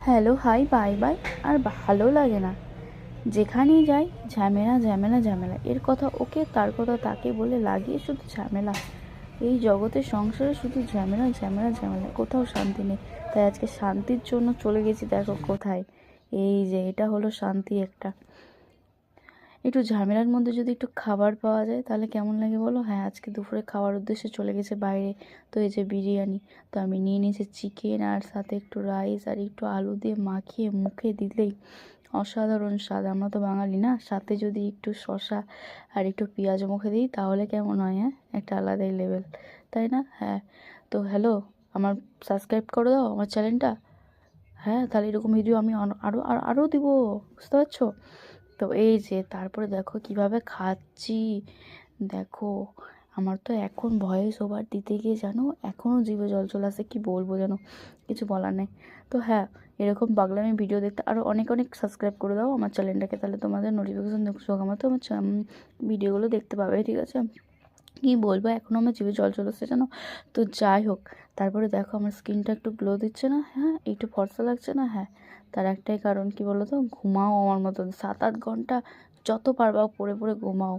Hello hi bye bye. আর ভালো লাগে না, যেখানেই যাই ঝামেলা ঝামেলা ঝামেলা, এর কথা ওকে তার কথা তাকে বলে লাগিয়ে শুধু ঝামেলা। এই জগতের সংসারে শুধু ঝামেলা ঝামেলা ঝামেলা, কোথাও শান্তি নেই। তাই আজকে শান্তির জন্য চলে গেছি, দেখো কোথায়। এই যে এটা হলো শান্তি একটা। একটু ঝামেলার মধ্যে যদি একটু খাবার পাওয়া যায় তাহলে কেমন লাগে বলো। হ্যাঁ, আজকে দুপুরে খাওয়ার উদ্দেশ্যে চলে গেছে বাইরে। তো এই যে বিরিয়ানি, তো আমি নিয়ে নিয়েছি চিকেন, আর সাথে একটু রাইস আর একটু আলু দিয়ে মাখিয়ে মুখে দিলেই অসাধারণ স্বাদ। আমরা তো বাঙালি না, সাথে যদি একটু শসা আর একটু পেঁয়াজ মুখে দিই তাহলে কেমন হয়? হ্যাঁ, একটা আলাদাই লেভেল, তাই না? হ্যাঁ, তো হ্যালো, আমার সাবস্ক্রাইব করে দাও আমার চ্যানেলটা। হ্যাঁ, তাহলে এরকম ভিডিও আমি আরও আরও দিব, বুঝতে পারছো? তো এই যে তারপরে দেখো কিভাবে খাচ্ছি, দেখো। আমার তো এখন ভয়েস ওভার দিতে গিয়ে জানো এখনও জিভে জল চলে আসে, কি বলবো জানো, কিছু বলার নেই। তো হ্যাঁ, এরকম পাগলামি ভিডিও দেখতে আরও অনেক অনেক সাবস্ক্রাইব করে দাও আমার চ্যানেলটাকে, তাহলে তোমাদের নোটিফিকেশন আমার তো আমার ভিডিওগুলো দেখতে পাবে, ঠিক আছে? কী বলবো, এখনও আমার জিভে জল চলে আসছে জানো। তো যাই হোক, তারপরে দেখো আমার স্কিনটা একটু গ্লো দিচ্ছে না? হ্যাঁ, একটু ফর্সা লাগছে না? হ্যাঁ, তার একটাই কারণ, কি বলো তো, ঘুমাও আমার মতন 7-8 ঘন্টা, যত পারবা পড়ে পড়ে ঘুমাও।